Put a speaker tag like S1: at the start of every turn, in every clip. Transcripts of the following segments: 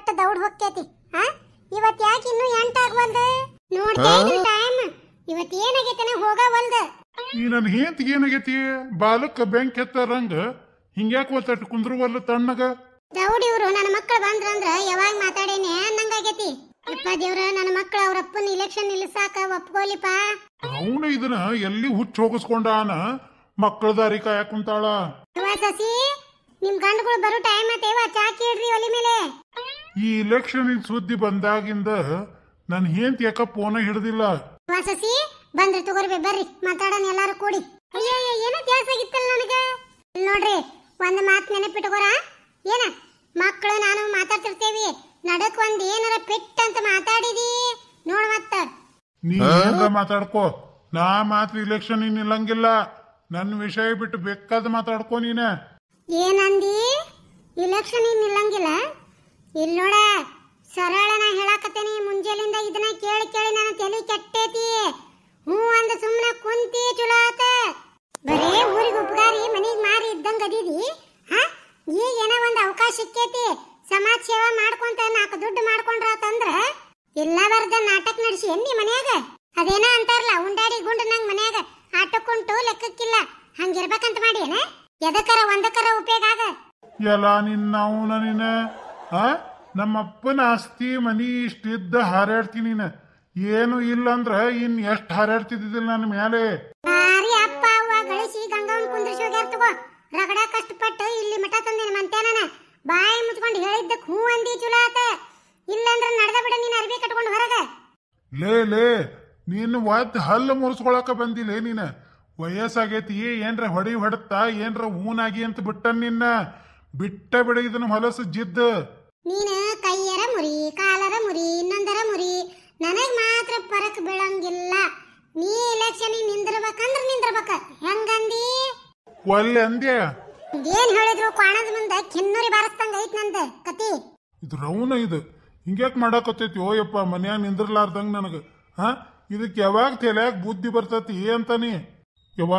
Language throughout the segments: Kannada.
S1: ಸಟ್ಟ ದೌಡ್ ಹೊಕ್ಕೈತಿ. ಇವತ್ ಯಾಕೆ ಇನ್ನೂ ಎಂಟಾಗ್ವಲ್ದ ನೋಡ್ತಾ ಇದ್ದೀನಿ ಟೈಮ್. ಇವತ್ ಏನಾಗೈತನ ಹೋಗವಲ್ದ.
S2: ಈ ನನ್ನ ಹೆಂತಿಗೆ ಏನಾಗೈತಿ? ಬಾಲಕ್ಕ ಬೆಂಕಿ ಎತ್ತಾರಂಗ ಹಿಂಗ್ಯಾಕ ಒತ್ತಟ್ಟು ಕುಂದ್ರವಲ್ಲ ತಣ್ಣಗ.
S1: ದೌಡ್ ಇವ್ರು ನನ್ನ ಮಕ್ಕಳು ಬಂದ್ರಂದ್ರ ಯಾವಾಗ ಮಾತಾಡೇನೆ ಅನ್ನಂಗಾಗೈತಿ. ಅಪ್ಪ ದೇವ್ರ, ನನ್ನ ಮಕ್ಕಳು ಅವ್ರ ಅಪ್ಪನ ಇಲೆಕ್ಷನ್ ನಿಲ್ಸಾಕ ಒಪ್ಕೋಲಿಪ್ಪ.
S2: ಅವನು ಇದನ್ನ ಎಲ್ಲಿ ಹುಚ್ಚ ಹೋಗಿಸ್ಕೊಂಡಾನ ಮಕ್ಕಳ ದಾರಿ ಕಾಯಕ್ ಕುಂತಾಳ.
S1: ಸಸಿ, ನಿಮ್ ಗಂಡುಗಳು ಬರೋ ಟೈಮ್ ಆತೇವ, ಚಾ ಕೇಳ್ರಿ ಒಲಿ ಮೇಲೆ.
S2: ಈ ಇಲೆಕ್ಷನ್ ಸುದ್ದಿ ಬಂದಾಗಿಂದ ನನ್ ಹೆಂತ ಯಾಕ ಫೋನ ಹಿಡ್ದಿಲ್ಲ.
S1: ಸಸಿ ಬಂದ್ರಿ ತಗೋರ್ಬಿ, ಬರ್ರಿ ಮಾತಾಡೋಣ ಎಲ್ಲಾರು ಕೂಡಿ. ಅಯ್ಯ ಏನೋ ತ್ಯಾಸ ಆಗಿತ್ತಲ್ಲ ನನಗ. ನೋಡ್ರಿ, ಒಂದ್ ಮಾತ್ ನೆನಪಿಟ್ಕೋರ. ಏನ ಮಕ್ಕಳು ನಾನು ಮಾತಾಡ್ತಿರ್ತೇವಿ, ನಡಕ್ ಒಂದ್ ಏನಾರ ಪೆಟ್ ಅಂತ ಮಾತಾಡಿದಿ ನೋಡ್. ಮತ್ತ
S2: ನೀ ಮಾತಾಡ್ಕೋ, ನಾ ಮಾತ್ರ ಇಲೆಕ್ಷನ್ ನಿಲ್ಲಂಗಿಲ್ಲ. ನನ್ನ ವಿಷಯ ಬಿಟ್ಟು ಬೇಕಾದ ಮಾತಾಡ್ಕೋ ನೀನ.
S1: ಏನಂದಿ? ಇಲೆಕ್ಷನ್ ನಿಲ್ಲಂಗಿಲ್ಲ? ಇಲ್ಲಿ ನೋಡ ಸರಳ, ನಾ ಹೇಳಾಕತ್ತೇನಿ. ಮುಂಜಾಲಿಂದ ಇದನ್ನ ಕೇಳಿ ಕೇಳಿ ನನ್ನ ತಲೆ ಕೆಟ್ಟೈತಿ. ಹ್ಞೂ ಅಂದ ಸುಮ್ಮನೆ ಕುಂತಿ ಚಲೋ ಆತ. ಬರೇ ಊರಿಗೆ ಉಪಕಾರಿ ಮನಿಗ್ ಮಾರಿ ಇದ್ದಂಗ ಅದೀದಿ. ಈಗ ಏನೋ ಒಂದ್ ಅವಕಾಶ ಸಿಕ್ಕೈತಿ, ಸಮಾಜ ಸೇವಾ ಮಾಡ್ಕೊಂತ 4 ದುಡ್ಡು ಮಾಡ್ಕೊಂಡ್ರಾತಂದ್ರ ಎಲ್ಲ ವರ್ದ ನಾಟಕ ನಡೆಸಿ ಎನ್ನಿ ಮನ್ಯಾಗ. ಅದೇನ ಅಂತಾರಲ್ಲ, ಉಂಡಾಡಿ ಗುಂಡು ನಂಗ್ ಮನ್ಯಾಗ ಆಟಕ್ಕುಂಟು ಲೆಕ್ಕಕ್ಕಿಲ್ಲ, ಹಂಗಿರ್ಬೇಕಂತ ಮಾಡಿ ಏನ? ಎದಕ್ಕರ ಒಂದಕ್ಕರ ಉಪಯೋಗ ಆಗ.
S2: ಎಲ್ಲ ನಿನ್ನ ನೀನ ನಮ್ಮಪ್ಪನ ಆಸ್ತಿ ಮನಿ ಇಷ್ಟಿದ್ದ ಹಾರಾಡ್ತೀನಿ. ನೀನ ಏನು ಇಲ್ಲ ಅಂದ್ರ ಇನ್ ಎಷ್ಟ್ ಹಾರಾಡ್ತಿದ್ದಿಲ್ಲ ನನ್ನ ಮೇಲೆ.
S1: ಭಾರಿ ಅಪ್ಪ ಅವ್ವ ಗಳಿಸಿ ಗಂಗವನ್ ಕುಂದ್ರಿಸಿ ಹೋಗ್ಯಾರ ತಗೋ. ರಗಡ ಕಷ್ಟಪಟ್ಟು ಇಲ್ಲಿ ಮಠ ತಂದೇನ ಮಂತ್ಯಾನ. ಬಾಯಿ ಮುಚ್ಕೊಂಡು ಹೇಳಿದ್ದಕ್ ಹೂ ಅಂದಿ ಚಲೋ ಆತ. ಇಲ್ಲಂದ್ರ ನಡ್ದ ಬಿಡ ನೀನ್ ಅರ್ಬಿ ಕಟ್ಕೊಂಡು ಹೊರಗ.
S2: ಲೇ ನೀನು ಒದ್ ಹಲ್ಲು ಮುರಿಸ್ಕೊಳಕ ಬಂದಿಲ್ಲ. ನೀನ ವಯಸ್ಸಾಗೈತಿ, ಏನ್ರ ಹೊಡತ್ತಾ ಏನ್ರ ಊನಾಗಿ ಅಂತ ಬಿಟ್ಟ. ನಿನ್ನ ಬಿಟ್ಟ ಬಿಡ ಇದನ್ನ ಹೊಲಸು ಜಿದ್ದ.
S1: ನೀನ ಕೈಯರ ಮುರಿ, ಕಾಲರ ಮುರಿ, ಇನ್ನೊಂದರ ಮುರಿ, ನನಗ್ ಮಾತ್ರ ಪರಕ್ ಬೀಳಂಗಿಲ್ಲ. ನೀ ಎಲೆಕ್ಷನ್ ನಿಂದಿರ್ಬೇಕಂದ್ರ ನಿಂದಿರ್ಬೇಕ. ಹೆಂಗಂದಿ?
S2: ಒಲ್ಲೆ ಅಂದ್ಯ.
S1: ಏನ್ ಹೇಳಿದ್ರು ಕಾಣದ ಮುಂದೆ ಕಿನ್ನೂರಿ ಬಾರಿಸ್ದಂಗ ಐತ್ ನಂದ ಕತಿ.
S2: ಇದು ರೌನ ಇದು ಹಿಂಗ್ಯಾಕ್ ಮಾಡಾಕತ್ತೈತಿ? ಓಯಪ್ಪ, ಮನ್ಯಾಗ ನಿಂದ್ರಲಾರ್ದಂಗ ನನಗ. ಇದಕ್ಕೆ ಯಾವಾಗ ತಲ್ಯಾಗ ಬುದ್ಧಿ ಬರ್ತತಿ ಅಂತಾನಿ? ಯವ್ವ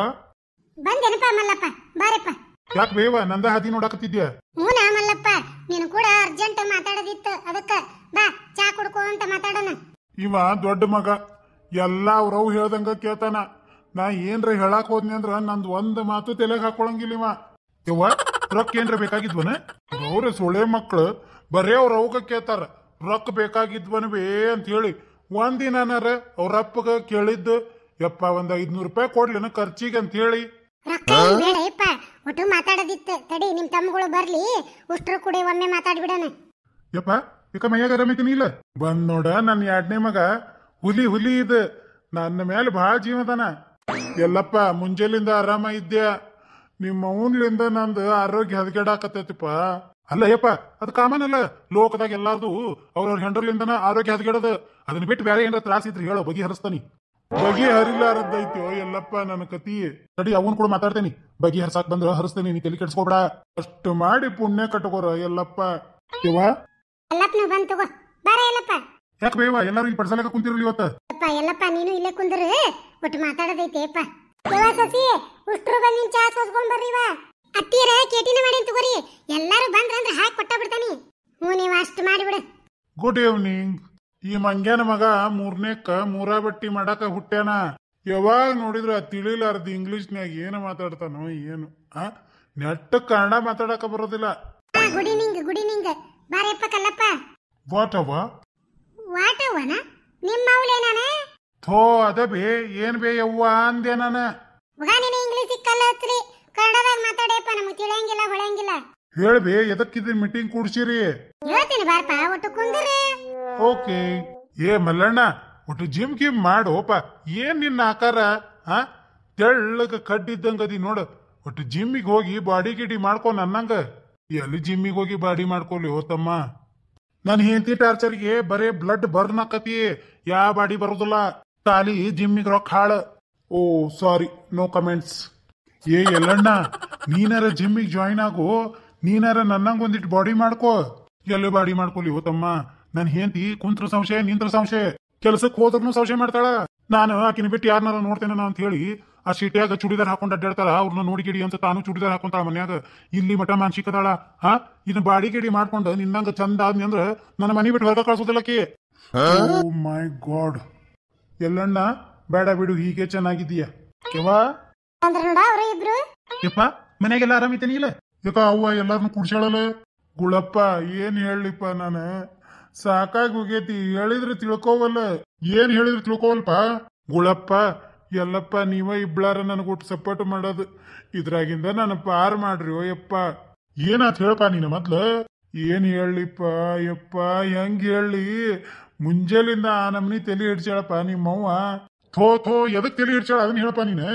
S1: ಬಂದೇನಪ್ಪ ಮಲ್ಲಪ್ಪ, ಬಾರಪ್ಪ.
S2: ಯಾಕೆ ಬೇವ ನಂದ ಹಾದಿ ನೋಡಾಕತ್ತಿದ್ಯಾ?
S1: ಹೂನಾ ಮಲ್ಲಪ್ಪ, ನೀನು ಕೂಡ ಅರ್ಜೆಂಟ್ ಮಾತಾಡೋದಿತ್ತು, ಅದಕ್ಕ ಬಾ ಚಾ ಕುಡ್ಕೋ ಅಂತ ಮಾತಾಡೋಣ.
S2: ಇವ ದೊಡ್ಡ ಮಗ, ಎಲ್ಲಾ ಅವ್ರವ್ ಹೇಳ್ದಂಗ ಕೇಳ್ತಾನ. ನಾ ಏನ್ರ ಹೇಳಾಕ್ ಹೋದ್ನಿ ಅಂದ್ರ ನಂದ್ ಒಂದ್ ಮಾತು ತಲೆಗ್ ಹಾಕೊಳಂಗಿಲ್ಲ ಇವ. ಯವ್ವ, ರೊಕ್ಕ ಏನ್ರ ಬೇಕಾಗಿದ್ವನ? ಅವ್ರ ಸೊಳೆ ಮಕ್ಳು ಬರೇ ಅವ್ರ ಅವಗ ಕೇಳ್ತಾರ, ರೊಕ್ಕ ಬೇಕಾಗಿದ್ವನ ಬೇ ಅಂತ ಹೇಳಿ. ಒಂದಿನಾರ ಅವ್ರಪ್ಪಗ ಕೇಳಿದ್ದು, ಯಪ್ಪ ಒಂದ್ 500 ರೂಪಾಯಿ ಕೊಡ್ಲಿನ ಖರ್ಚಿಗೆ ಅಂತ ಹೇಳಿ.
S1: ರೊಕ್ಕ ಬೇಡ ಯಪ್ಪ, ಒಟ್ಟು ಮಾತಾಡೋದಿತ್ತು. ತಡಿ, ನಿಮ್ ತಮ್ಮಗಳು ಬರ್ಲಿ, ಉಷ್ಟ್ರು ಕೂಡ ಒಮ್ಮೆ ಮಾತಾಡ್ಬಿಡಣ.
S2: ಯಪ್ಪ, ಯಾಕ ಮೈಯಾಗ ಆರಾಮೈತಿನಿ ಇಲ್ಲ? ಬಂದ್ ನೋಡ, ನನ್ 2ನೇ ಮಗ ಹುಲಿ ಇದು. ನನ್ನ ಮೇಲೆ ಬಹಳ ಜೀವದಾನ. ಎಲ್ಲಪ್ಪ, ಮುಂಜಾಲಿಂದ ಆರಾಮ ಇದ್ಯಾ? ನಿಮ್ಮ ಅವನ್ಲಿಂದ ನಂದು ಆರೋಗ್ಯ ಹದಗೆಡಾಕತ್ತೈತಿಪ್ಪ. ಅಲ್ಲ ಯಪ್ಪ, ಅದು ಕಾಮನ್ ಅಲ್ಲ ಲೋಕದಾಗ. ಎಲ್ಲಾರ್ದು ಅವ್ರವ್ರ ಹೆಂಡ್ರಲಿಂದನ ಆರೋಗ್ಯ ಹದಗೆಡದ. ಅದನ್ನ ಬಿಟ್ಟು ಬೇರೆ ಏನಾರ ತ್ರಾಸ ಇದ್ರಿ ಹೇಳೋ, ಬಗೆ ಹರಿಸ್ತಾನಿ. ಬಗೆ ಹರಿಲಾರದೈತೋ ಎಲ್ಲಪ್ಪ ನನ್ನ ಕತಿ. ತಡಿ, ಅವನ್ ಕೂಡ ಮಾತಾಡ್ತೇನಿ. ಬಗೆ ಹರ್ಸಾಕ್ ಬಂದ್ರ ಹರಿಸ್ತೇನಿ, ನೀ ತಲೆ ಕೆಡ್ಸ್ಕೊಬೇಡ. ಅಷ್ಟು ಮಾಡಿ ಪುಣ್ಯ ಕಟ್ಕೋರ ಎಲ್ಲಪ್ಪ. ಯವ್ವ,
S1: ಎಲ್ಲಪ್ಪ ಬಂದ್ ತಗೋ, ಬಾರ ಎಲ್ಲಪ್ಪ.
S2: ಯಾಕೆ ಬೇವ ಎಲ್ಲಾರು ಈ ಪಡ್ಸಲಕ ಕುಂತಿರಲಿ ಇವತ್ತ?
S1: ಎಲ್ಲಪ್ಪ ನೀನು ಇಲ್ಲೇ ಕುಂದ್ರ, ಒಟ್ಟು ಮಾತಾಡೋದೈತೆಪ್ಪ. ಯವ್ವ ಸಸಿ, ಉಷ್ಟ್ರು ಬಂದ್ ನಿನ್ ಚಾ ಸೋಸ್ಕೊಂಡ್ ಬರ್ರಿವ. ಅತ್ತಿಯರ ಕೇಟಿನ ಮಾಡಿ ತಗೋರಿ, ಎಲ್ಲಾರು ಬಂದ್ರಂದ್ರ ಹಾಕಿ ಕೊಟ್ಟ ಬಿಡ್ತಾನಿ. ಹ್ಞೂ, ನೀವ್ ಅಷ್ಟು ಮಾಡಿಬಿಡ.
S2: Good evening. ಈ ಮಂಗ್ಯಾನ ಮಗ 3ನೇಕ್ಕ ಮೂರಾ ಬಟ್ಟಿ ಮಾಡಾಕ ಹುಟ್ಟ್ಯಾನ. ಯಾವಾಗ ನೋಡಿದ್ರು ತಿಳಿಲಾರ್ದು ಇಂಗ್ಲಿಷ್ನ್ಯಾಗ ಏನು ಮಾತಾಡ್ತಾನೋ ಏನು. ನೆಟ್ಟ ಕನ್ನಡ ಮಾತಾಡಕ ಬರೋದಿಲ್ಲ.
S1: ಗುಡಿನಿಂಗ್ ಬಾರಪ್ಪ ಕಲ್ಲಪ್ಪ.
S2: ವಾಟ್ ಅವ್ವ?
S1: ವಾಟವ್ವನ ನಿಮ್ಮ ಅವಲೇನಾನ?
S2: ಥೋ ಅದ ಬೇ, ಏನ್ ಬೇ ಯವ್ವ ಅಂದೆ ನಾನು.
S1: ಮಗ ನೀನು ಇಂಗ್ಲಿಷ್ ಕಲ್ಲ ಹತ್ರಿ, ಕನ್ನಡದಾಗ ಮಾತಾಡಪ್ಪ, ನಮಗೆ ತಿಳಿಯಂಗಿಲ್ಲ ಹೊಳಂಗಿಲ್ಲ.
S2: ಹೇಳ್ಬೇ, ಎದಕ್ಕಿದ್ ಮೀಟಿಂಗ್ ಕೂಡ್ಸಿರಿ?
S1: ಹೇಳ್ತೀನಿ ಬಾರಪ್ಪ, ಒಟ್ಟು ಕುಂದ್ರ.
S2: ಓಕೆ. ಏ ಮಲ್ಲಣ್ಣ, ಒಟ್ಟು ಜಿಮ್ ಗಿಮ್ ಮಾಡೋಪ. ಏನ್ ನಿನ್ನ ಆಕಾರ? ತೆಳ್ಳಗ ಕಡ್ಡಿದ್ದಂಗದಿ ನೋಡು. ಒಟ್ಟು ಜಿಮ್ಮಿಗೆ ಹೋಗಿ ಬಾಡಿ ಗಿಡಿ ಮಾಡ್ಕೊ ನನ್ನಂಗ. ಎಲ್ಲಿ ಜಿಮ್ಮಿಗೆ ಹೋಗಿ ಬಾಡಿ ಮಾಡ್ಕೊಲಿ ಹೋತಮ್ಮ. ನನ್ ಹೆಂಡತಿ ಟಾರ್ಚರ್ಗೆ ಬರೇ ಬ್ಲಡ್ ಬರ್ನ್ ಆಕತಿ, ಯಾ ಬಾಡಿ ಬರೋದಿಲ್ಲ. ಖಾಲಿ ಜಿಮ್ಮಿಗೆ ರೊಕ್ಕ ಹಾಳ. ಓ ಸಾರಿ, ನೋ ಕಮೆಂಟ್ಸ್. ಏ ಎಲ್ಲಣ್ಣ, ನೀನಾರ ಜಿಮ್ಮಿಗೆ ಜಾಯಿನ್ ಆಗು. ನೀನಾರ ನನ್ನಂಗ ಒಂದಿಟ್ಟು ಬಾಡಿ ಮಾಡ್ಕೋ. ಎಲ್ಲಿ ಬಾಡಿ ಮಾಡ್ಕೊಲಿ ಹೋತಮ್ಮ. ನನ್ ಹೆಂಡತಿ ಕುಂತ್ರ ಸಂಶಯ, ನಿಂತ್ರ ಸಂಶಯ. ಕೆಲ್ಸಕ್ಕೆ ಹೋದ್ರೂ ಸಂಶಯ ಮಾಡ್ತಾಳ. ನಾನು ಆಕಿನ ಬಿಟ್ಟು ಯಾರನ್ನಾರ ನೋಡ್ತೇನೆ ಅಂತ ಹೇಳಿ ಆ ಸಿಟಿಯಾಗ ಚುಡಿದಾರ್ ಹಾಕೊಂಡ್ ಅಡ್ಡಾಡ್ತಾರ ಅವ್ರನ್ನ ನೋಡಿಗಿಡಿ ಅಂತ ತಾನು ಚುಡಿದಾರ್ ಹಾಕೊಂತಾಳ ಮನ್ಯಾಗ. ಇಲ್ಲಿ ಮಠ ಮಾನ್ಸಿಕದಾಳ. ಇದನ್ನ ಬಾಡಿಗಿಡಿ ಮಾಡ್ಕೊಂಡು ನಿನ್ನಂಗ ಚಂದ ಆದ್ನಿ ಅಂದ್ರ ನನ್ನ ಮನಿ ಬಿಟ್ಟು ಹೊರಗ ಕಳ್ಸೋದಿಲ್ಲಕಿ. ಓ ಮೈ ಗಾಡ್. ಎಲ್ಲಣ್ಣ ಬೇಡ ಬಿಡು, ಹೀಗೆ ಚೆನ್ನಾಗಿದೀಯ. ಕೆವಾ
S1: ಅಂದ್ರ ನೋಡ ಅವ್ರ ಇಬ್ರು.
S2: ಯಪ್ಪ ಮನೆಗೆಲ್ಲ ಆರಾಮಿತೇನಿ ಇಲ್ಲ? ಯಾಕ ಅವ್ವ ಎಲ್ಲಾರನ್ನು ಕುಡ್ಸಾಳಲ್ಲ? ಗುಳಪ್ಪ ಏನ್ ಹೇಳಿಪ್ಪ, ನಾನು ಸಾಕಾಗಿ ಹೋಗೇತಿ. ಹೇಳಿದ್ರೆ ತಿಳ್ಕೋವಲ್ಲ. ಏನ್ ಹೇಳಿದ್ರೆ ತಿಳ್ಕೋವಲ್ಪ ಗುಳಪ್ಪ. ಎಲ್ಲಪ್ಪ ನೀವ ಇಬ್ಳಾರ ನನಗೊಟ್ಟು ಸಪೋರ್ಟ್ ಮಾಡೋದು. ಇದ್ರಾಗಿಂದ ನಾನು ಪಾರ್ ಮಾಡ್ರಿ. ಓ ಯಪ್ಪ ಏನಾತ್ ಹೇಳಪ್ಪ ನೀನು ಮೊದ್ಲು. ಏನ್ ಹೇಳಿಪ್ಪ ಯಪ್ಪ, ಹೆಂಗ್ ಹೇಳಿ? ಮುಂಜಾಲಿಂದ ಆ ನಮ್ನಿ ತಲೆ ಹಿಡ್ಸ್ಯಾಳಪ್ಪ ನಿಮ್ಮವ್ವ. ಥೋ ಎದಕ್ ತಲೆ ಹಿಡ್ಸ್ಯಾಳ ಅದನ್ನ ಹೇಳಪ್ಪ ನೀನು.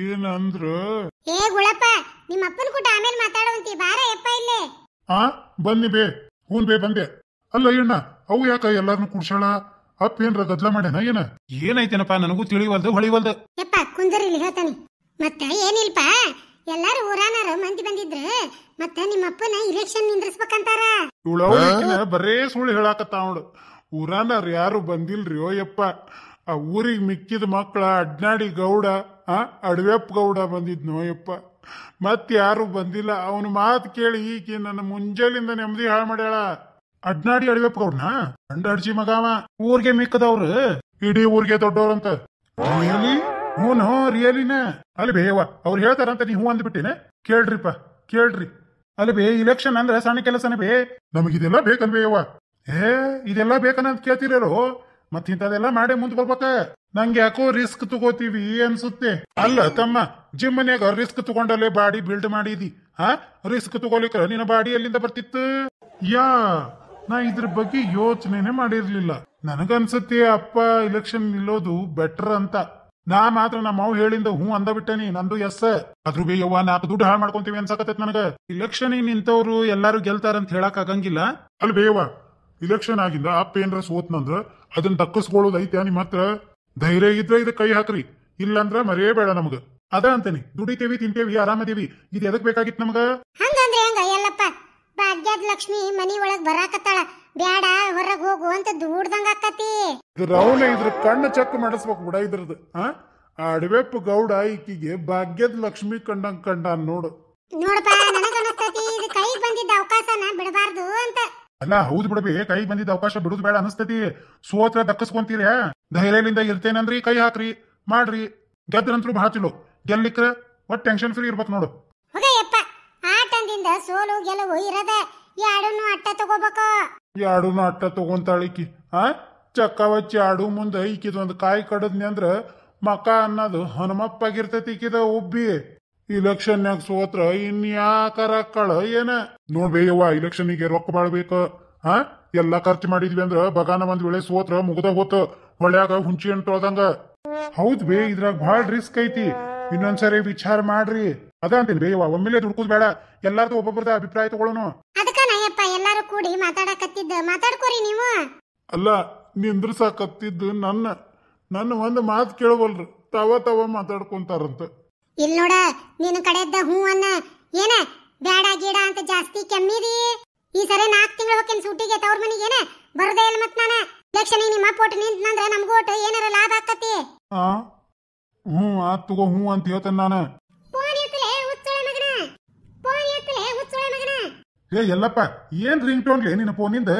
S2: ಏನಂದ್ರ
S1: ಏ ಗುಳಪ್ಪ, ನಿಮ್ಮ ಅಪ್ಪನ ಕೂಟ ಆಮೇಲೆ ಮಾತಾಡುವಂತಿ. ಬಾರ ಯಪ್ಪ ಇಲ್ಲೇ.
S2: ಬನ್ನಿ ಬೇ. ಹೂನ್ ಬೇ ಬಂದೆ. ಅಲ್ಲ ಅಣ್ಣ, ಅವು ಯಾಕ ಎಲ್ಲಾರನ್ನು ಕುಡ್ಸಾಳ? ಅಪ್ಪ ಏನ್ರ ಗದ್ಲ ಮಾಡ್ಯಾನ ಏನ? ಏನಾಯ್ತೇನಪ್ಪ ನನಗೂ ತಿಳಿವಲ್ದು ಹೊಳಿವಲ್ದು.
S1: ಯಪ್ಪ ಕುಂದರಿ ಇಲ್ಲಿ ಹೇಳ್ತಾನೆ. ಮತ್ತ ಏನಿಲ್ಪ, ಎಲ್ಲಾರು ಊರಾನಾರ ಮಂದಿ ಬಂದಿದ್ರ ಮತ್ತ ನಿಮ್ಮ ಅಪ್ಪನ ಇಲೆಕ್ಷನ್ ನಿಂದ್ರಿಸ್ಬೇಕಂತಾರ.
S2: ಇವಳವನ ಬರೇ ಸುಳ್ಳು ಹೇಳಾಕತ್ತ ಅವಳು. ಊರಾನಾರ ಯಾರು ಬಂದಿಲ್ರಿ. ಓ ಯಪ್ಪ, ಆ ಊರಿಗೆ ಮಿಕ್ಕಿದ ಮಕ್ಕಳ ಅಡ್ನಾಡಿ ಗೌಡ, ಅಡವೆಪ್ಪ ಗೌಡ ಬಂದಿದ್ನೋ ಯಪ್ಪ. ಮತ್ ಯಾರು ಬಂದಿಲ್ಲ. ಅವನ ಮಾತು ಕೇಳಿ ಈಕಿ ನನ್ನ ಮುಂಜಾಲಿಂದ ನೆಮ್ಮದಿ ಹಾಳು ಮಾಡ್ಯಾಳ. ಅಡ್ನಾಡಿ ಅಡವೆಪ್ಪ ಗೌಡನ ಗಂಡ ಅಡ್ಜಿ ಮಗಾವ. ಊರ್ಗೆ ಮಿಕ್ಕದವ್ರು ಇಡೀ ಊರ್ಗೆ ದೊಡ್ಡವ್ರಂತ. ರಿಯಲಿ? ಹೂನು ರಿಯಲಿನ? ಅಲ್ಲಿ ಬೇವ ಅವ್ರು ಹೇಳ್ತಾರಂತ ನೀ ಹೂ ಅಂದ್ಬಿಟ್ಟಿನ? ಕೇಳ್ರಿಪ್ಪ ಕೇಳ್ರಿ. ಅಲ್ಲಿ ಬೇ ಇಲೆಕ್ಷನ್ ಅಂದ್ರೆ ಸಣ್ಣ ಕೆಲಸನ ಬೇ. ನಮಗಿದೆಲ್ಲ ಬೇಕನ್ಬೇಯವ್ವ. ಇದೆಲ್ಲ ಬೇಕನ್ನಂತ ಕೇಳ್ತಿರೋ. ಮತ್ ಇಂಥದೆಲ್ಲ ಮಾಡೇ ಮುಂದ್ ಬರ್ಬೇಕ. ನಂಗೆ ಯಾಕೋ ರಿಸ್ಕ್ ತಗೋತೀವಿ ಅನ್ಸುತ್ತೆ. ಅಲ್ಲ ತಮ್ಮ, ಜಿಮ್ ಮನ್ಯಾಗ ರಿಸ್ಕ್ ತಗೊಂಡಲ್ಲೇ ಬಾಡಿ ಬಿಲ್ಡ್ ಮಾಡಿದಿ. ರಿಸ್ಕ್ ತಗೋಲಿಕ್ರ ನಿನ್ನ ಬಾಡಿ ಎಲ್ಲಿಂದ ಬರ್ತಿತ್ತು? ನಾ ಇದ್ರ ಬಗ್ಗೆ ಯೋಚನೆನೆ ಮಾಡಿರ್ಲಿಲ್ಲ. ನನಗನ್ಸತ್ತೆ ಅಪ್ಪ ಇಲೆಕ್ಷನ್ ನಿಲ್ಲೋದು ಬೆಟರ್ ಅಂತ. ನಾ ಮಾತ್ರ ನಮ್ಮ ಅವ್ ಹೇಳಿಂದ ಹೂ ಅಂದ ಬಿಟ್ಟನಿ. ನಂದು ಎಸ್. ಅದ್ರ ಬೇ ಯವ್ವ 4 ದುಡ್ಡು ಹಾಳು ಮಾಡ್ಕೊಂತೀವಿ ಅನ್ಸಕತ್ತೈತ್ ನನಗ. ಇಲೆಕ್ಷನ್ ನಿಂತವ್ರು ಎಲ್ಲಾರು ಗೆಲ್ತಾರಂತ ಹೇಳಕ್ ಆಗಂಗಿಲ್ಲ. ಅಲ್ಲಿ ಬೇಯವ್ವ, ಇಲೆಕ್ಷನ್ ಆಗಿಂದ ಅಪ್ಪ ಏನ್ರ ಸೋತ್ನಂದ್ರ ಅದನ್ನ ದಕ್ಕಿಸ್ಕೊಳ್ಳೋದು ಐತೆ ನಿಮ್ಮ ಹತ್ರ. ಧೈರ್ಯ ಇದ್ರೆ ಇದಕ್ಕೆ ಕೈ ಹಾಕ್ರಿ, ಇಲ್ಲಂದ್ರ ಮರೇ ಬೇಡ ನಮ್ಗ. ಅದ ಅಂತೇನಿ. ದುಡಿತೇವಿ, ತಿಂತೇವಿ, ಆರಾಮದೇವಿ. ಇದು ಎದಕ್ ಬೇಕಾಗಿತ್ತು ನಮಗ?
S1: ಹಂಗಂದ್ರೆ ಹೆಂಗ ಎಲ್ಲಪ್ಪ? ಭಾಗ್ಯದ ಲಕ್ಷ್ಮಿ ಮನಿ ಒಳಗ್ ಬರಾಕತ್ತಾಳ, ಬ್ಯಾಡ ಹೊರಗ್ ಹೋಗು ಅಂತ ದೂಡ್ದಂಗ ಆಕತಿ.
S2: ರೌಲೆ ಇದ್ರ ಕಣ್ಣು ಚೆಕ್ ಮಾಡಿಸ್ಬೇಕು ಬಿಡ ಇದ್ರದ್ದು. ಅಡವೆಪ್ಪ ಗೌಡ ಈಕಿಗೆ ಭಾಗ್ಯದ ಲಕ್ಷ್ಮಿ ಕಂಡ ನೋಡು.
S1: ನೋಡಪ್ಪ, ನನಗ ಅನಸ್ತತಿ ಇದು ಕೈಗೆ ಬಂದಿದ್ದ ಅವಕಾಶನ ಬಿಡಬಾರ್ದು ಅಂತ.
S2: ಅಲ್ಲ ಹೌದ್ ಬಿಡಬಿ, ಕೈಗೆ ಬಂದಿದ್ದ ಅವಕಾಶ ಬಿಡುದು ಬೇಡ ಅನಸ್ತತಿ. ಸೋತ್ರ ದಕ್ಕಸ್ಕೊಂತೀರ, ಧೈರ್ಯದಿಂದ ಇರ್ತೇನಂದ್ರಿ ಕೈ ಹಾಕ್ರಿ, ಮಾಡ್ರಿ. ಗೆದ್ರಂತ್ರು ಬಹಳ ಚಲೋ. ಗೆಲ್ಲಿಕ್ರ ಒಟ್ ಟೆನ್ಷನ್ ಫ್ರೀ ಇರ್ಬೇಕು ನೋಡು.
S1: ಹೋಗಯ್ಯಪ್ಪ, ಆಟದಿಂದ ಸೋಲು ಗೆಲುವು ಇರದ. ಎರಡನ್ನು ಅಟ್ಟ ತಗೋಬೇಕು.
S2: ಎರಡೂನು ಅಟ್ಟ ತಗೊಂತಾಳಿಕಿ. ಚಕ್ಕ ವಚ್ಚಿ ಆಡು ಮುಂದೆ ಈಕಿದೊಂದು ಕಾಯಿ ಕಡದ್ನಿ ಅಂದ್ರ ಮಕ ಅನ್ನೋದು ಹನುಮಪ್ಪಾಗಿರ್ತೈತಿ ಈಕಿದ ಉಬ್ಬಿ. ಇಲೆಕ್ಷನ್ಯಾಗ ಸೋತ್ರ ಇನ್ಯಾಕಾರ ಕಳ ಏನ ನೋಡ್ಬೇಯವ್ವ. ಇಲೆಕ್ಷನ್ಗೆ ರೊಕ್ಕ ಬಾಳ್ಬೇಕ. ಎಲ್ಲಾ ಖರ್ಚು ಮಾಡಿದ್ವಿ ಅಂದ್ರ ಬಗಾನ ಒಂದ್ ವೇಳೆ ಸೋತ್ರ ಮುಗ್ದ ಹೋತ ಹೊಳ್ಯಾಗ ಹುಂಚಿ ಹಣ್ಣು ತೊಳ್ದಂಗ. ಹೌದ್ ಬೇ, ಇದ್ರಾಗ ಬಹಳ ರಿಸ್ಕ್ ಐತಿ. ಇನ್ನೊಂದ್ಸರಿ ವಿಚಾರ ಮಾಡ್ರಿ. ಅದ ಅಂತೀನಿ ಬೇಯವ್ವ, ಒಮ್ಮೆಲೆ ದುಡ್ಕುದ್ ಬೇಡ. ಎಲ್ಲಾರ್ದು ಒಬ್ಬೊಬ್ಬರದ ಅಭಿಪ್ರಾಯ ತಗೊಳ್ಳೋನು.
S1: ಅದಕ್ಕ ನಯ್ಯಪ್ಪ ಎಲ್ಲಾರು ಕೂಡಿ ಮಾತಾಡಕತ್ತಿದ್ದ. ಮಾತಾಡ್ಕೋರಿ ನೀವು.
S2: ಅಲ್ಲ ನಿಂದ್ರಸಾಕತ್ತಿದ್ದು ನನ್ನ ಒಂದ್ ಮಾತು ಕೇಳವಲ್ರಿ. ತವ ಮಾತಾಡ್ಕೊಂತಾರಂತ.
S1: ಇಲ್ ನೋಡ, ನಿನ್ನ ಕಡೆದ್ದ ಹೂ ಅನ್ನ ಏನ ಬ್ಯಾಡ ಗೀಡ ಅಂತ ಜಾಸ್ತಿ ಕೆಮ್ಮಿದಿ. ಈ ಸರಿ 4 ತಿಂಗಳು ಹೋಗ್ತೇನೆ ಸೂಟಿಗೆ ತವ್ರ ಮನಿಗೇನ ಬರೋದೇ ಇಲ್ಲ. ಮತ್ ನಾನು ಇಲೆಕ್ಷನ್ ನಿಮ್ಮ ಪೋಟ್ ನಿಂತಂದ್ರ ನಮ್ಗೂ ಒಟ್ಟು ಏನಾರ ಲಾಭ ಆಕತಿ.
S2: ಆತ್ ತಗೋ, ಹೂ ಅಂತ ಹೇಳ್ತೇನೆ ನಾನು. ಎಲ್ಲಪ್ಪ ಏನ್ ರಿಂಗ್ ಟೋನ್ಲಿ ನಿನ್ನ ಫೋನಿಂದ?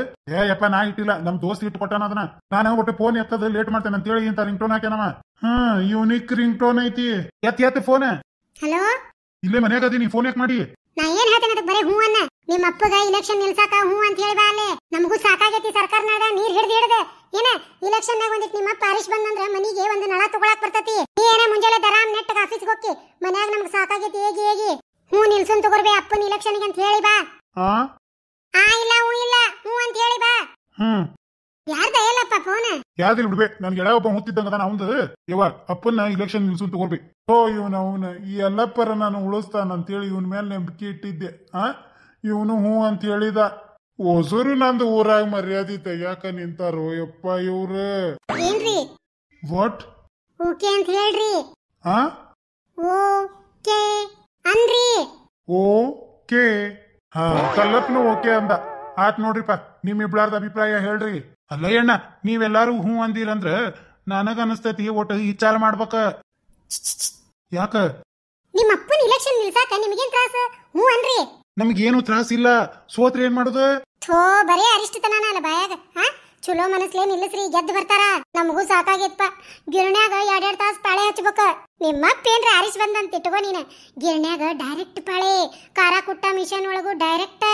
S2: ಯಪ್ಪ ನಾ ಇಟ್ಟಿಲ್ಲ, ನಮ್ ದೋಸ್ತ್ ಇಟ್ಕೊಟ್ಟಾನ ಅದನ್ನ. ನಾನು ಒಟ್ಟು ಫೋನ್ ಎತ್ತದ ಲೇಟ್ ಮಾಡ್ತೇನೆ ಅಂತ ಹೇಳಿ ಇಂತ ರಿಂಗ್ ಟೋನ್ ಹಾಕ್ಯಾನವ. ಯೂನಿಕ್ ರಿಂಗ್ ಟೋನ್ ಐತಿ. ಎತ್ತ ಫೋನ್.
S1: ಹಲೋ,
S2: ಇಲ್ಲೇ ಮನ್ಯಾಗ ಅದೀನಿ, ಫೋನ್ ಯಾಕೆ ಮಾಡಿ?
S1: ನಾ ಏನ್ ಹೇಳ್ತೇನೆ ಅದಕ್ಕೆ ಬರೀ ಹೂ ಅನ್ನ. ನಿಮ್ಮ ಅಪ್ಪಗ ಇಲೆಕ್ಷನ್ ನಿಲ್ಸಾಕ ಹೂ ಅಂತ ಹೇಳಿ ಬಾ ಅಲ್ಲೇ. ನಮಗೂ ಸಾಕಾಗೈತಿ ಸರ್ಕಾರನಾಗ ನೀರ್ ಹಿಡ್ದ ಏನ. ಇಲೆಕ್ಷನ್ ನಾಗ ಒಂದಿಟ್ ನಿಮ್ಮ ಅಪ್ಪ ಹರೀಶ್ ಬಂದಂದ್ರ ಮನಿಗೆ ಒಂದು ನಳ ತಗೊಳಕ್ ಬರ್ತತಿ. ನೀ ಏನ ಮುಂಜಾನೆ ದರಾಮ್ ನೆಟ್ಟಗ ಆಫೀಸ್ಗೆ ಹೋಗಿ ಮನ್ಯಾಗ ನಮ್ಗೆ ಸಾಕಾಗೈತಿ ಹೇಗಿ ಹೂ ನಿಲ್ಸನ್ ತಗೋರ್ಬೇ ಅಪ್ಪನ ಇಲೆಕ್ಷನ್ಗೆ ಅಂತ ಹೇಳಿ ಬಾ. ಇಲ್ಲ ಹೂ ಇಲ್ಲ ಹೂ ಅಂತ ಹೇಳಿ ಬಾ. ಯಾರ್ದ ಎಲ್ಲಪ್ಪ ಫೋನ್?
S2: ಯಾವ್ದಿಲ್ ಬಿಡ್ಬೇ, ನನ್ಗೆ ಎಳ ಒಬ್ಬ ಹುತ್ತಿದ್ದಂಗ ಅವಂದು. ಯವ್ವ ಅಪ್ಪನ ಇಲೆಕ್ಷನ್ ನಿಲ್ಸು ತಗೋರ್ಬೇಕು. ಅವನ ಈ ಎಲ್ಲಪ್ಪರ ನಾನು ಉಳಿಸ್ತಾನಂತೇಳಿ ಇವನ್ ಮೇಲೆ ನಂಬಿಕೆ ಇಟ್ಟಿದ್ದೆ. ಇವನು ಹೂ ಅಂತ ಹೇಳಿದ. ಹೊಸರು ನಂದು ಊರಾಗ ಮರ್ಯಾದೆ ತೆಗ್ಯಾಕ ನಿಂತಾರೋ ಯಪ್ಪ ಇವ್ರು.
S1: ಏನ್ರಿ
S2: ವಾಟ್?
S1: ಓಕೆ ಅಂತ ಹೇಳ್ರಿ. ಓಕೆ ಅನ್ರಿ.
S2: ಓಕೆ. ಕಲ್ಲಪ್ಪನು ಓಕೆ ಅಂದ. ಆತ್ ನೋಡ್ರಿಪ್ಪ, ನಿಮ್ಮಿಬ್ಳಾರ್ದ ಅಭಿಪ್ರಾಯ ಹೇಳ್ರಿ. ಅಲ್ಲ ಅಣ್ಣ, ನೀವೆಲ್ಲಾರು ಹೂ ಅಂದಿರಂದ್ರ ನನಗ ಅನಸ್ತೈತಿ ಒಟ್ಟು ವಿಚಾರ ಮಾಡ್ಬೇಕ. ಯಾಕ
S1: ನಿಮ್ಮ ಅಪ್ಪನ ಇಲೆಕ್ಷನ್ ನಿಲ್ಸಾಕ ನಿಮಗೇನ್ ತ್ರಾಸ ಹ್ಞೂ ಅನ್ರಿ
S2: ನಮಗೇನು ತ್ರಾಸಿಲ್ಲ, ಸೋತ್ರೆ ಏನ್ ಮಾಡುದು?
S1: ಥೋ ಬರೇ ಅರಿಷ್ಟತನ ಅಲ್ಲ ಬಾಯಾಗ. ಹಾ ಚಲೋ ಮನಸ್ಲೇ ನಿಲ್ಲಿಸ್ರಿ, ಗೆದ್ದು ಬರ್ತಾರ. ನಮಗೂ ಸಾಕಾಗೈತ್ಪ, ಗಿರಣ್ಯಾಗ 2-2 ತಾಸು ಪಾಳೆ ಹಚ್ಬೇಕ. ನಿಮ್ಮಪ್ಪ ಏನ್ರ ಆರಿಸ್ ಬಂದಂತ ಇಟ್ಕೋ ನೀನ. ಗಿರಣ್ಯಾಗ ಡೈರೆಕ್ಟ್ ಪಾಳೆ, ಖಾರ ಕುಟ್ಟ ಮಿಷನ್ ಒಳಗು ಡೈರೆಕ್ಟ್.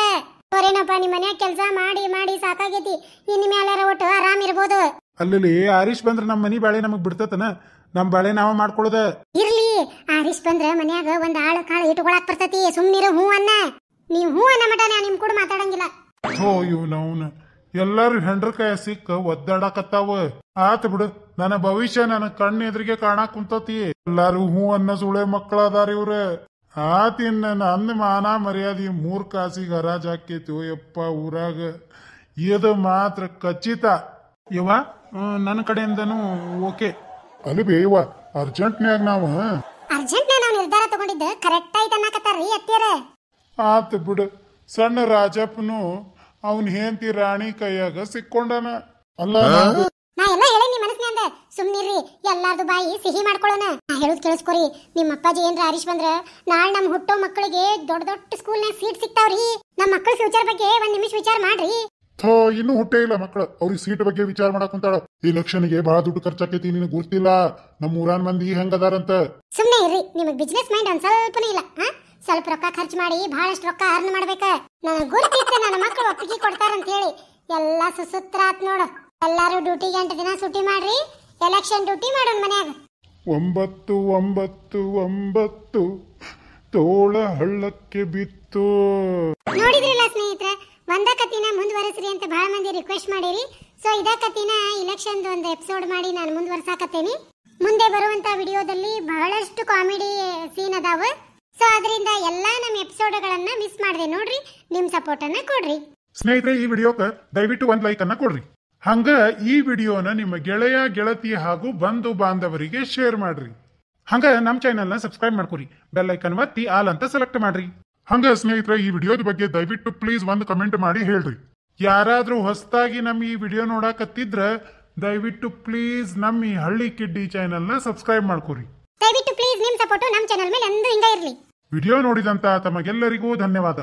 S1: ಬರೇನಪ್ಪ ನಿಮ್ಮ ಮನ್ಯಾಗ ಕೆಲಸ ಮಾಡಿ ಮಾಡಿ ಸಾಕಾಗೈತಿ, ಇನ್ ಮ್ಯಾಲಾರ ಒಟ್ಟು ಆರಾಮ್ ಇರ್ಬೋದು.
S2: ಅಲ್ಲಿ ಆರೀಶ್ ಬಂದ್ರ ನಮ್ಮ ಮನಿ ಬಾಳೆ ನಮಗ್ ಬಿಡ್ತತನ, ನಮ್ ಬಾಳೆ ನಾವ ಮಾಡ್ಕೊಳ್ಳೋದ.
S1: ಇರ್ಲಿ, ಆರಿಸ್ ಬಂದ್ರ ಮನ್ಯಾಗ ಒಂದ್ ಆಳು ಕಾಳು ಇಟ್ಕೊಳಕ್ ಬರ್ತತಿ. ಸುಮ್ನಿರು ಹೂ ಅನ್ನ. ನೀವ್ ಹೂ ಅನ್ನ ಮಟ ನಾ ನಿಮ್ ಕೂಡ ಮಾತಾಡಂಗಿಲ್ಲ.
S2: ಥೋ ಇವ್ನವ್ನ ಎಲ್ಲಾರು ಹೆಂಡ್ರಕಾಯ ಸಿಕ್ಕ ಒದ್ದಾಡಕತ್ತಾವ. ಆತ ಬಿಡು, ನನ್ನ ಭವಿಷ್ಯ ನನ್ನ ಕಣ್ಣ ಎದುರಿಗೆ ಕಾಣಾಕ್ ಕುಂತತಿ. ಎಲ್ಲಾರು ಹೂ ಅನ್ನ ಸುಳೆ ಮಕ್ಕಳದಾರ ಇವ್ರ. ಆತಿನ್ ನನ್ನ ಮಾನ ಮರ್ಯಾದಿ 3 ಕಾಸಿಗೆ ಹರಾಜ್ ಹಾಕೈತಿ ಯಪ್ಪ ಊರಾಗ. ಇದು ಮಾತ್ರ ಖಚಿತ. ಯವ್ವ ನನ್ನ ಕಡೆಯಿಂದನೂ ಓಕೆ. ಅಲ್ಲಿ ಬೇವ ಅರ್ಜೆಂಟ್ನ್ಯಾಗ ನಾವು
S1: ನಿರ್ಧಾರ ತಗೊಂಡಿದ್ದ ಕರೆಕ್ಟ್ ಆಯ್ತು ಅನ್ನಕತ್ತಾರ್ರಿ ಅತ್ತಿಯರ.
S2: ಆತ ಬಿಡು, ಸಣ್ಣ ರಾಜಪ್ಪನು ಅವನ್ ಹೆಂಡತಿ ರಾಣಿ ಕೈಯಾಗ ಸಿಕ್ಕೊಂಡನ. ಅಲ್ಲ
S1: ನಾ ಎಲ್ಲ ಹೇಳೇನಿ ಮನಸ್ನ್ಯಾಂದ. ಸುಮ್ನಿರ್ರಿ, ಎಲ್ಲಾರ್ದು ಬಾಯಿ ಸಿಹಿ ಮಾಡ್ಕೊಳ್ಳೋಣ. ನಾ ಹೇಳುದ್ ಕೇಳಿಸ್ಕೊರಿ. ನಿಮ್ಮ ಅಪ್ಪಾಜಿ ಏನ್ರ ಆರಿಶ್ ಬಂದ್ರ ನಾಳೆ ನಮ್ ಹುಟ್ಟೋ ಮಕ್ಕಳಿಗೆ ದೊಡ್ಡ ದೊಡ್ಡ ಸ್ಕೂಲ್ನಾಗ ಸೀಟ್ ಸಿಗ್ತಾವ್ರಿ. ನಮ್ಮ ಮಕ್ಕಳ ಫ್ಯೂಚರ್ ಬಗ್ಗೆ 1 ನಿಮಿಷ ವಿಚಾರ ಮಾಡ್ರಿ.
S2: ಥೋ ಇನ್ನೂ ಹುಟ್ಟೇ ಇಲ್ಲ ಮಕ್ಕಳು, ಅವ್ರಿಗೆ ಸೀಟ್ ಬಗ್ಗೆ ವಿಚಾರ ಮಾಡಕ್ ಕುಂತಾಳ. ಈ ಎಲೆಕ್ಷನ್ಗೆ ಬಹಳ ದುಡ್ಡು ಖರ್ಚಾಕೈತಿ, ನಿನಗೆ ಗೊತ್ತಿಲ್ಲ ನಮ್ಮ ಊರಾನ್ ಮಂದಿ ಹೆಂಗದಾರಂತ.
S1: ಸುಮ್ನೆ ಇರ್ರಿ, ನಿಮಗ್ ಬಿಸ್ನೆಸ್ ಮೈಂಡ್ ಒಂದ್ ಸ್ವಲ್ಪನೂ ಇಲ್ಲ. ಸ್ವಲ್ಪ ರೊಕ್ಕ ಖರ್ಚು ಮಾಡಿ ಬಹಳಷ್ಟು ರೊಕ್ಕ ಅರ್ನ್ ಮಾಡ್ಬೇಕ. ನನಗ್ ಗೊತ್ತಿತ್ತು ನನ್ನ ಮಕ್ಕಳು ಒಪ್ಪಿಗೆ ಕೊಡ್ತಾರಂತ ಹೇಳಿ. ಎಲ್ಲಾ ಸುಸೂತ್ರ ಆತ್ ನೋಡು. ಎಲ್ಲಾರು ಡ್ಯೂಟಿಗೆ 8 ದಿನ ಸುಟಿ ಮಾಡ್ರಿ, ಎಲೆಕ್ಷನ್ ಡ್ಯೂಟಿ ಮಾಡೋಣ ಮನ್ಯಾಗ.
S2: 9 ತೋಳ ಹಳ್ಳಕ್ಕೆ ಬಿತ್ತು.
S1: ನೋಡಿದ್ರಲ್ಲ ಸ್ನೇಹಿತರೆ, ಒಂದ ಕತಿನ ಮುಂದುವರೆಸ್ರಿ ಅಂತ ಬಹಳ ಮಂದಿ ರಿಕ್ವೆಸ್ಟ್ ಮಾಡಿರಿ. ಸೊ ಇದ ಕತಿನ ಇಲೆಕ್ಷನ್ ಒಂದು ಎಪಿಸೋಡ್ ಮಾಡಿ ನಾನು ಮುಂದುವರ್ಸಾಕತ್ತೇನಿ. ಮುಂದೆ ಬರುವಂತ ವಿಡಿಯೋದಲ್ಲಿ ಬಹಳಷ್ಟು ಕಾಮಿಡಿ ಸೀನ್ ಅದಾವ. ಸೊ ಅದರಿಂದ ಎಲ್ಲಾ ನಮ್ಮ ಎಪಿಸೋಡ್ಗಳನ್ನ ಮಿಸ್ ಮಾಡದೆ ನೋಡ್ರಿ. ನಿಮ್ ಸಪೋರ್ಟ್ ಅನ್ನ ಕೊಡ್ರಿ
S2: ಸ್ನೇಹಿತರೆ. ಈ ವಿಡಿಯೋಕ್ಕೆ ದಯವಿಟ್ಟು 1 ಲೈಕ್ ಅನ್ನ ಕೊಡ್ರಿ. ಹಂಗ ಈ ವಿಡಿಯೋನ ನಿಮ್ಮ ಗೆಳೆಯ ಗೆಳತಿ ಹಾಗೂ ಬಂಧು ಬಾಂಧವರಿಗೆ ಶೇರ್ ಮಾಡ್ರಿ. ಹಂಗ ನಮ್ಮ ಚಾನೆಲ್ನ ಸಬ್ಸ್ಕ್ರೈಬ್ ಮಾಡ್ಕೊರಿ, ಬೆಲ್ ಐಕನ್ ಒತ್ತಿ ಆಲ್ ಅಂತ ಸೆಲೆಕ್ಟ್ ಮಾಡ್ರಿ. ಹಂಗ ಸ್ನೇಹಿತರೆ, ಈ ವಿಡಿಯೋದ ಬಗ್ಗೆ ದಯವಿಟ್ಟು ಪ್ಲೀಸ್ 1 ಕಮೆಂಟ್ ಮಾಡಿ ಹೇಳ್ರಿ. ಯಾರಾದ್ರೂ ಹೊಸದಾಗಿ ನಮ್ಮ ಈ ವಿಡಿಯೋ ನೋಡಾಕತ್ತಿದ್ರ ದಯವಿಟ್ಟು ಪ್ಲೀಸ್ ನಮ್ಮ ಈ ಹಳ್ಳಿ ಕಿಡ್ಡಿ ಚಾನೆಲ್ನ ಸಬ್ಸ್ಕ್ರೈಬ್ ಮಾಡ್ಕೊರಿ.
S1: ದಯವಿಟ್ಟು ಪ್ಲೀಸ್ ನಿಮ್ ಸಪೋರ್ಟ್ ನಮ್ಮ ಚಾನೆಲ್ ಮೇಲೆ ಎಂದೂ ಹಿಂಗ ಇರ್ಲಿ.
S2: ವಿಡಿಯೋ ನೋಡಿದಂತ ತಮಗೆಲ್ಲರಿಗೂ ಧನ್ಯವಾದ.